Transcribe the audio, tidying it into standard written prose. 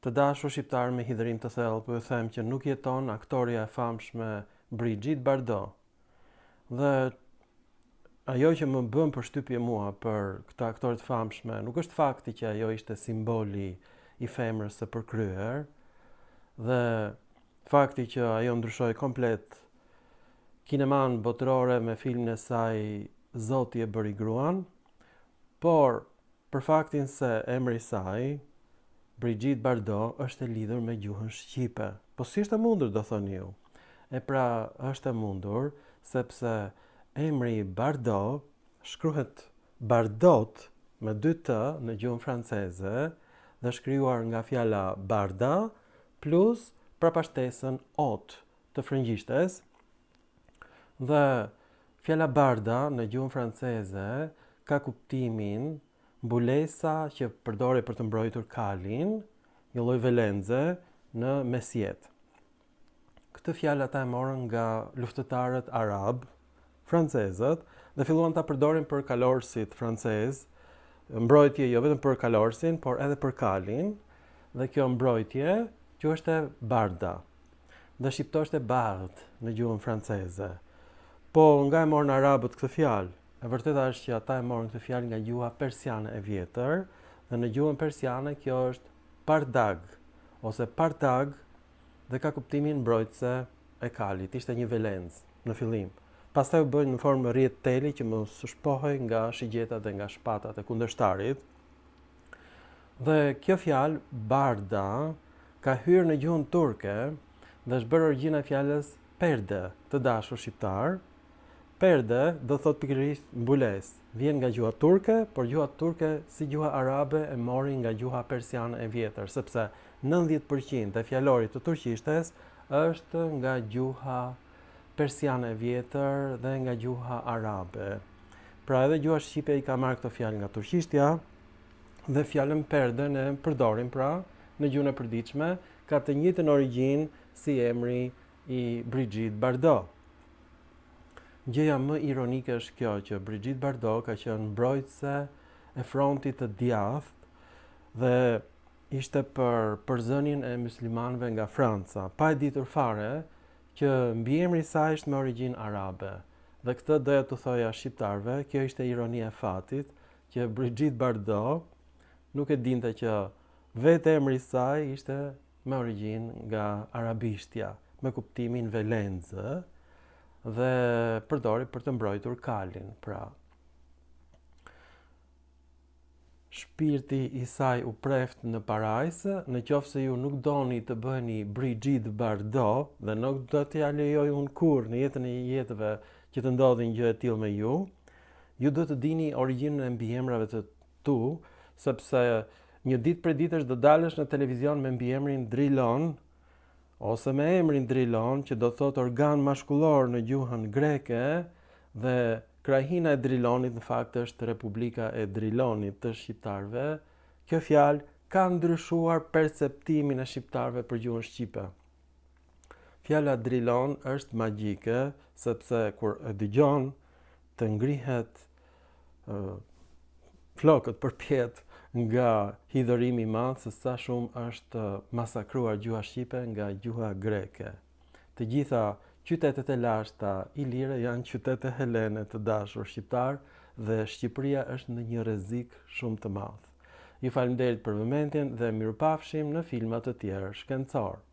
Të dashur shqiptar me hidhërim të thellë, po ju them që nuk jeton aktoria e famshme Brigitte Bardot. Dhe ajo që më bën përshtypje mua për këtë aktor të famshme nuk është fakti që ajo ishte simboli i femrës së përkryer, dhe fakti që ajo ndryshoi komplet kineman botërore me filmin e saj Zoti e bëri gruan, por për faktin se emri i saj, Brigitte Bardot, është e lidhur me gjuhën shqipe. Po si është e mundur, do thoni ju? E pra, është e mundur sepse emri Bardot shkruhet Bardot me 2 t në gjuhën franceze dhe shkruar nga fjala barda plus prapashtesën ot të frëngjishtes. Dhe fjala barda në gjuhën franceze ka kuptimin mbulesa që përdore për të mbrojtur kalin, një lloj velenze në mesjet. Këtë fjalë ata e morën nga luftëtarët arab, francezët, dhe filluan ta përdorin për kalorësit francez, mbrojtje jo vetëm për kalorësin, por edhe për kalin, dhe kjo mbrojtje quhej barda. Dhe shqiptohej bard në gjuhën franceze. Po nga e morën arabët këtë fjalë? E vërteta është që ata e morën këtë fjalë nga gjuha persiane e vjetër, dhe në gjuhën persiane kjo është pardag ose partag dhe ka kuptimin mbrojtëse e kalit. Ishte një velencë në fillim. Pastaj u bën në formë rrjet teli që mos shpohej nga shigjetat dhe nga shpatat e kundërshtarit. Dhe kjo fjalë barda ka hyrë në gjuhën turke dhe është bërë origjina e fjalës perde, të dashur shqiptar. Perde do thot pikërisht mbulesë. Vjen nga gjuha turke, por gjuha turke si gjuha arabe e mori nga gjuha persiane e vjetër, sepse 90% e fjalorit të turqishtes është nga gjuha persiane e vjetër dhe nga gjuha arabe. Pra edhe gjuha shqipe i ka marrë këtë fjalë nga turqishtja dhe fjalën perde ne përdorim pra në gjuhën e përditshme, ka të njëjtën origjinë si emri i Brigitte Bardot. Gjëja më ironike është kjo që Brigitte Bardot ka qenë mbrojtëse e frontit të djathtë dhe ishte për përzënien e muslimanëve nga Franca, pa e ditur fare që mbiemri i saj është me origjinë arabe. Dhe këtë doja t'u thoja shqiptarëve, kjo ishte ironia e fatit, që Brigitte Bardot nuk e dinte që vetë emri i saj ishte me origjinë nga arabishtja, me kuptimin velenzë, dhe përdori për të mbrojtur kalin. Pra, shpirti i saj u preft në parajsë, në qoftë se ju nuk doni të bëheni Brigitte Bardot dhe nuk do t'ja lejoj unë kurrë në jetën e jetëve që të ndodhin gjë e tillë me ju do të dini origjinën e mbiemrave të tu, sepse një ditë prej ditësh do dalësh në televizion me mbiemrin Drilon, ose me emrin Drilon, që do thot organ mashkullor në gjuhën greke, dhe krahina e Drilonit në fakt është Republika e Drilonit të shqiptarëve. Kjo fjalë ka ndryshuar perceptimin e shqiptarëve për gjuhën shqipe. Fjala Drilon është magjike, sepse kur e dëgjon të ngrihet flokët përpjet nga hidhërimi i madh se sa shumë është masakruar gjuha shqipe nga gjuha greke. Të gjitha qytetet e lashta ilire janë qytete helene, të dashur shqiptar, dhe Shqipëria është në një rrezik shumë të madh. Ju falenderit për momentin dhe mirupafshim në filma të tjerë shkencor.